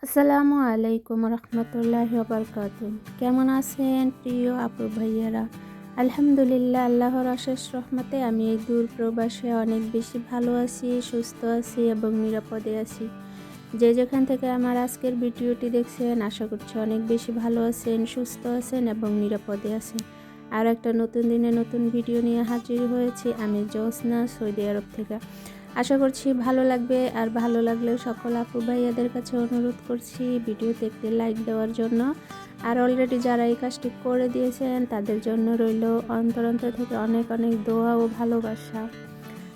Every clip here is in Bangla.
আসসালামু আলাইকুম রহমতুল্লাহি ওয়া বারাকাতুহু। কেমন আছেন প্রিয় আপু ভাইয়ারা? আলহামদুলিল্লাহ, আল্লাহর অশেষ রহমতে আমি এই দূর প্রবাসে অনেক বেশি ভালো আছি, সুস্থ আছি এবং নিরাপদে আছি। যে যেখান থেকে আমার আজকের ভিডিওটি দেখছেন, আশা করছি অনেক বেশি ভালো আছেন, সুস্থ আছেন এবং নিরাপদে আছেন। আর একটা নতুন দিনে নতুন ভিডিও নিয়ে হাজির হয়েছি আমি জোসনা, সৌদি আরব থেকে। আশা করছি ভালো লাগবে, আর ভালো লাগলে সকল আপু ভাইয়াদের কাছে অনুরোধ করছি ভিডিওতে একটি লাইক দেওয়ার জন্য। আর অলরেডি যারা এই কাজটি করে দিয়েছেন তাদের জন্য রইল অন্তর থেকে অনেক অনেক দোয়া ও ভালোবাসা।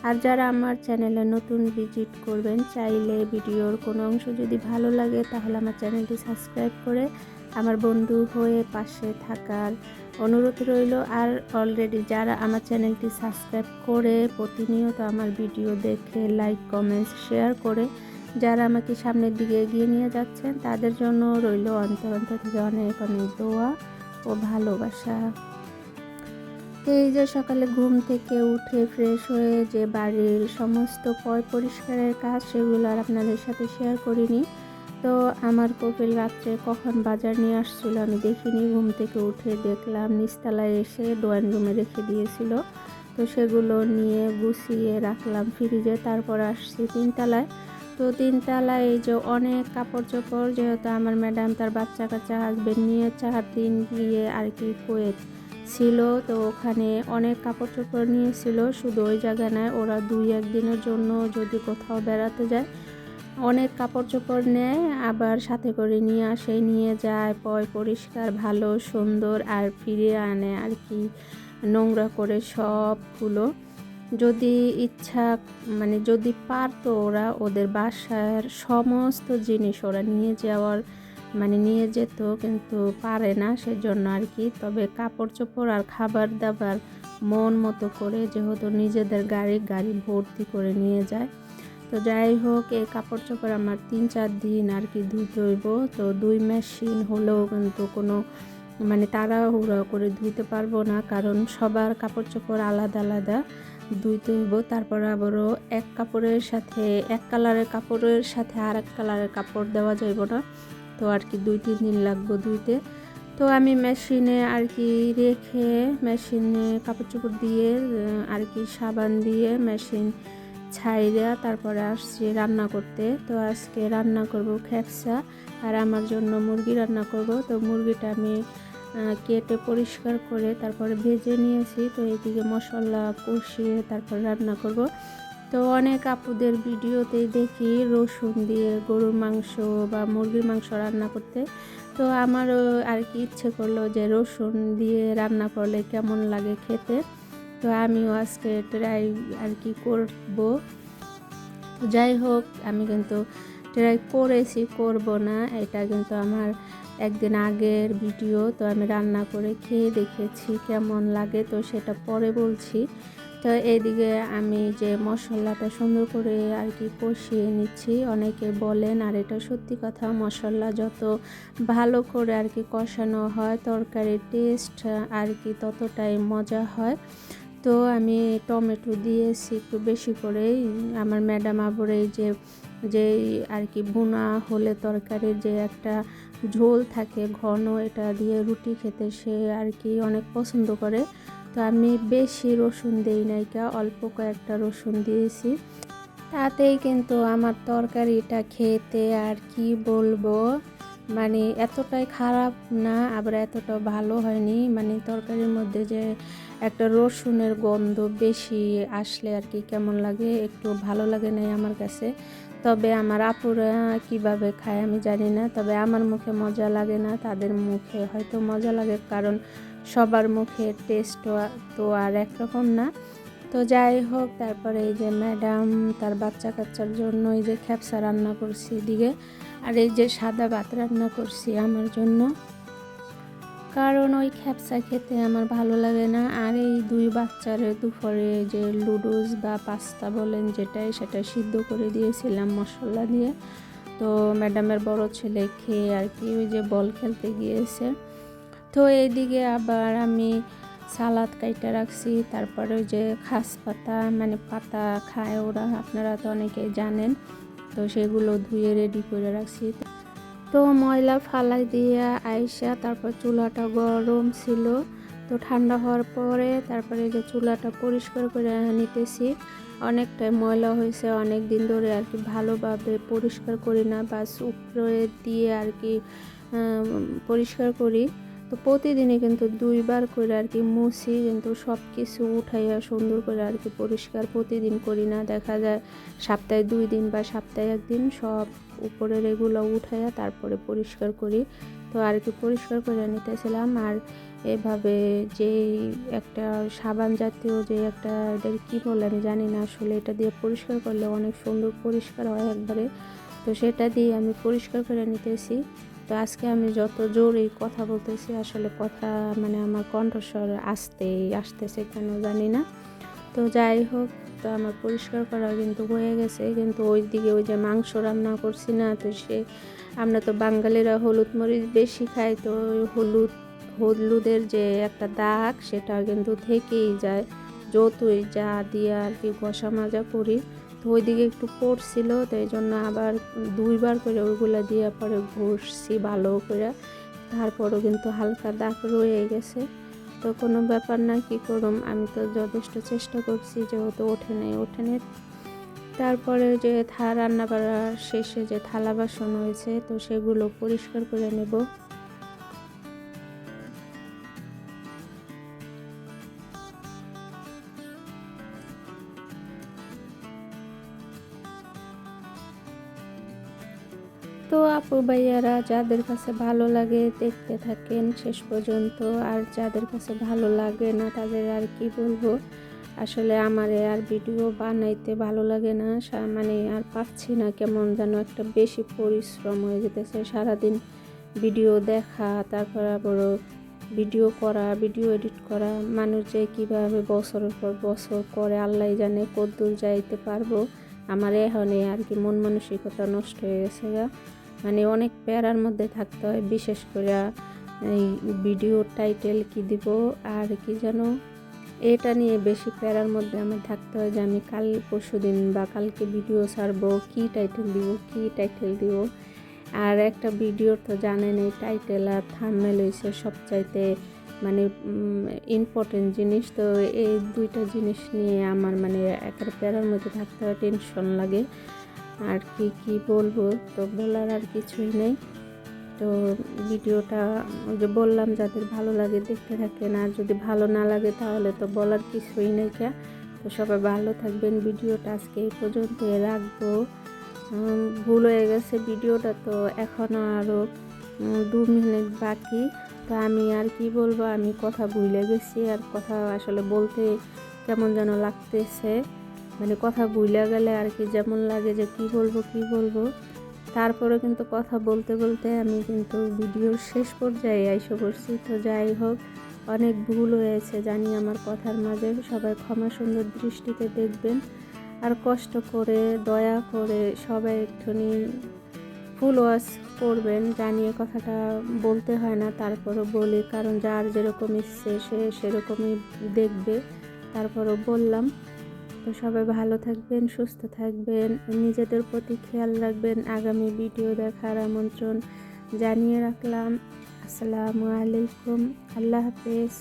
আর যারা আমার চ্যানেলে নতুন ভিজিট করবেন, চাইলে ভিডিওর কোনো অংশ যদি ভালো লাগে তাহলে আমার চ্যানেলটি সাবস্ক্রাইব করে আমার বন্ধু হয়ে পাশে থাকার অনুরোধ রইল। আর অলরেডি যারা আমার চ্যানেলটি সাবস্ক্রাইব করে প্রতিনিয়ত আমার ভিডিও দেখে লাইক কমেন্টস শেয়ার করে যারা আমাকে সামনের দিকে এগিয়ে নিয়ে যাচ্ছেন তাদের জন্য রইল অন্তর থেকে অনেক অনেক দোয়া ও ভালোবাসা। এই যে সকালে ঘুম থেকে উঠে ফ্রেশ হয়ে যে বাড়ির সমস্ত পরিষ্কারের কাজ, সেগুলো আর আপনাদের সাথে শেয়ার করিনি। তো আমার কপিল রাত্রে কখন বাজার নিয়ে আসছিল আমি দেখিনি, ঘুম থেকে উঠে দেখলাম নিচতলায় এসে ড্রয়িং রুমে রেখে দিয়েছিল। তো সেগুলো নিয়ে গুছিয়ে রাখলাম ফ্রিজে, তারপর আসছি তিনতলায়। তো তিনতলায় এই যে অনেক কাপড় চোপড়, যেহেতু আমার ম্যাডাম তার বাচ্চা কাচ্চা হাজবেন্ড নিয়ে 4 দিন গিয়ে আর কি কুয়েত ছিল, তো ওখানে অনেক কাপড় চোপড় নিয়েছিল। শুধু ওই জায়গায় নয়, ওরা 2-1 দিনের জন্য যদি কোথাও বেড়াতে যায় অনেক কাপড় চোপড় নেয়, আবার সাথে করে নিয়ে আসে, নিয়ে যায় পরিষ্কার ভালো সুন্দর আর ফিরিয়ে আনে আর কি নোংরা করে সবগুলো। যদি ইচ্ছা যদি পারতো ওরা ওদের বাসার সমস্ত জিনিস ওরা নিয়ে যেত, কিন্তু পারে না, সেজন্য আর কি। তবে কাপড় চোপড় আর খাবার দাবার মন মতো করে, যেহেতু নিজেদের গাড়ি ভর্তি করে নিয়ে যায়। তো যাই হোক, এই কাপড় চোপড় আমার 3-4 দিন আর কি ধুতে হইব। তো 2 মেশিন হলেও কিন্তু কোনো তাড়াহুড়া করে ধুতে পারবো না, কারণ সবার কাপড় চোপড় আলাদা আলাদা ধুইতে হইব। তারপর আবারও এক কালারের কাপড়ের সাথে আর এক কালারের কাপড় দেওয়া যাইব না, তো আর কি 2-3 দিন লাগবে ধুইতে। তো আমি মেশিনে আর কি রেখে মেশিনে কাপড় চোপড় দিয়ে আর কি সাবান দিয়ে মেশিন ছাইরা তারপরে আসছি রান্না করতে। তো আজকে রান্না করব খেপসা, আর আমার জন্য মুরগি রান্না করব। তো মুরগিটা আমি কেটে পরিষ্কার করে তারপরে ভেজে নিয়েছি। তো এদিকে মশলা কষিয়ে তারপর রান্না করব। তো অনেক আপুদের ভিডিওতেই দেখি রসুন দিয়ে গরুর মাংস বা মুরগির মাংস রান্না করতে। তো আমারও আর কি ইচ্ছে করলো যে রসুন দিয়ে রান্না করলে কেমন লাগে খেতে। তো আমিও আজকে ট্রাই আর কি করব। যাই হোক, আমি কিন্তু ট্রাই করেছি, করব না এটা কিন্তু আমার একদিন আগের ভিডিও। তো আমি রান্না করে খেয়ে দেখেছি কেমন লাগে, তো সেটা পরে বলছি। তো এইদিকে আমি যে মশলাটা সুন্দর করে আর কি কষিয়ে নিচ্ছি। অনেকে বলেন, আর এটা সত্যি কথা, মশলা যত ভালো করে আর কি কষানো হয় তরকারির টেস্ট আর কি ততটাই মজা হয়। তো আমি টমেটো দিয়েছি একটু বেশি করেই। আমার ম্যাডাম আবার এই যে আর কি ভুনা হলে তরকারির যে একটা ঝোল থাকে ঘন, এটা দিয়ে রুটি খেতে সে আর কি অনেক পছন্দ করে। তো আমি বেশি রসুন দেই নাই, অল্প কয়েকটা রসুন দিয়েছি। তাতেই কিন্তু আমার তরকারিটা খেতে আর কি বলবো, এতটাই খারাপ না, আবার এতটা ভালো হয়নি। তরকারির মধ্যে যে একটা রসুনের গন্ধ বেশি আসলে আর কি কেমন লাগে, একটু ভালো লাগে নাই আমার কাছে। তবে আমার আপুরা কিভাবে খায় আমি জানি না, তবে আমার মুখে মজা লাগে না, তাদের মুখে হয়তো মজা লাগে, কারণ সবার মুখের টেস্ট তো আর একরকম না। তো যাই হোক, তারপরে এই যে ম্যাডাম তার বাচ্চা কাচ্চার জন্য এই যে খেপসা রান্না করছি এদিকে, আর এই যে সাদা ভাত রান্না করছি আমার জন্য, কারণ ওই খেপসা খেতে আমার ভালো লাগে না। আর এই 2 বাচ্চারে দুপুরে যে লুডুস বা পাস্তা বলেন সেটা সিদ্ধ করে দিয়েছিলাম মশলা দিয়ে। তো ম্যাডামের বড় ছেলে খেয়ে আর কি ওই যে বল খেলতে গিয়েছে। তো এইদিকে আবার আমি সালাদ কাইটা রাখছি, তারপরে ওই যে খাস পাতা পাতা খায় ওরা, আপনারা তো অনেকেই জানেন, তো সেগুলো ধুয়ে রেডি করে রাখছি। তো ময়লা ফালাই দিয়ে আইসা তারপর চুলাটা গরম ছিল, তো ঠান্ডা হওয়ার পরে তারপরে যে চুলাটা পরিষ্কার করে নিতেছি। অনেকটাই ময়লা হয়েছে, অনেক দিন ধরে আর কি ভালোভাবে পরিষ্কার করি না, বাস উপরে দিয়ে আর কি পরিষ্কার করি। তো প্রতিদিনই কিন্তু 2বার করে আর কি মুছি, কিন্তু সব কিছু উঠাইয়া সুন্দর করে আর কি পরিষ্কার প্রতিদিন করি না। দেখা যায় সপ্তাহে 2 দিন বা সপ্তাহে 1 দিন সব উপরের এগুলো উঠাইয়া তারপরে পরিষ্কার করি। তো আর কি পরিষ্কার করে নিতেছিলাম। আর এভাবে যে একটা সাবান জাতীয় যে একটা, এটা কি বলে আমি জানি না আসলে, এটা দিয়ে পরিষ্কার করলে অনেক সুন্দর পরিষ্কার হয় একবারে। তো সেটা দিয়ে আমি পরিষ্কার করে নিতেছি। তো আজকে আমি যত জোরেই কথা বলতেছি, আসলে কথা মানে আমার কণ্ঠস্বর আসতেছে কেন জানি না। তো যাই হোক, তো আমার পরিষ্কার করা কিন্তু হয়ে গেছে। কিন্তু ওই দিকে ওই যে মাংস রান্না করছি না, তো আমরা তো বাঙালিরা হলুদ মরিচ বেশি খাই, তো ওই হলুদের যে একটা দাগ সেটা কিন্তু থেকেই যায় যতই যা দিয়ে আর কি ঘষা মাজা করি। তো ওইদিকে একটু পড়ছিল, তো এই জন্য আবার 2বার করে ওইগুলা দিয়ে পরে ঘষছি ভালো করে। তারপরও কিন্তু হালকা দাগ রয়ে গেছে। তো কোনো ব্যাপার না, কি করুম, আমি তো যথেষ্ট চেষ্টা করছি, যেহেতু ওঠেনি। তারপরে যে রান্না করার শেষে যে থালা বাসন হয়েছে, তো সেগুলো পরিষ্কার করে নেব। তো আপু ভাইয়ারা, যাদের কাছে ভালো লাগে দেখতে থাকেন শেষ পর্যন্ত, আর যাদের কাছে ভালো লাগে না তাদের আর কি বলবো। আসলে আমারে আর ভিডিও বানাইতে ভালো লাগে না, মানে আর পাচ্ছি না, কেমন যেন একটা বেশি পরিশ্রম হয়ে যেতেছে। সারাদিন ভিডিও দেখা, তারপর আবার ভিডিও করা, ভিডিও এডিট করা, মানুষ যে কীভাবে বছরের পর বছর করে আল্লাহ জানে কতদূর যাইতে পারবো। আমার এখন আর কি মন মানসিকতা নষ্ট হয়ে গেছে গা। মানে অনেক প্যারার মধ্যে থাকতে হয়, বিশেষ করে এই ভিডিওর টাইটেল কি দিব আর কি যেন, এটা নিয়ে বেশি প্যারার মধ্যে আমার থাকতে হয় যে আমি কাল পরশুদিন বা কালকে ভিডিও ছাড়বো, কি টাইটেল দিব। আর একটা ভিডিওর তো জানেন এই টাইটেল আর থাম্বনেল হইছে সবচাইতে মানে ইম্পর্টেন্ট জিনিস। তো এই 2টা জিনিস নিয়ে আমার মানে একটা প্যারার মধ্যে থাকতে হয়, টেনশন লাগে। আর কি বলবো, তো বলার আর কিছুই নেই। তো ভিডিওটা ওই যে বললাম, যাদের ভালো লাগে দেখতে থাকেন, আর যদি ভালো না লাগে তাহলে তো বলার কিছুই নেই। তো সবাই ভালো থাকবেন। ভিডিওটা আজকে এই পর্যন্ত রাখবো। ভুল হয়ে গেছে ভিডিওটা, তো এখনও আরও 2 মিনিট বাকি। তো আমি আর কি বলবো, আমি কথা ভুলে গেছি, আর কথা আসলে বলতে কেমন যেন লাগতেছে। মানে কথা ভুলে গেলে আর কি যেমন লাগে যে কি বলবো। তারপরে কিন্তু কথা বলতে বলতে আমি কিন্তু ভিডিওর শেষ পর্যায়ে এসে পড়ছি। তো যাই হোক, অনেক ভুল হয়েছে জানি আমার কথার মাঝে, সবাই ক্ষমা সুন্দর দৃষ্টিতে দেখবেন। আর কষ্ট করে দয়া করে সবাই একটুখানি ফুল ওয়াচ করবেন। জানিয়ে কথাটা বলতে হয় না, তারপরও বলি, কারণ যার যেরকম ইচ্ছে সে সেরকমই দেখবে। তারপরও বললাম। তো সবাই ভালো থাকবেন, সুস্থ থাকবেন, নিজেদের প্রতি খেয়াল রাখবেন। আগামী ভিডিও দেখার আমন্ত্রণ জানিয়ে রাখলাম। আসসালামু আলাইকুম, আল্লাহ হাফেজ।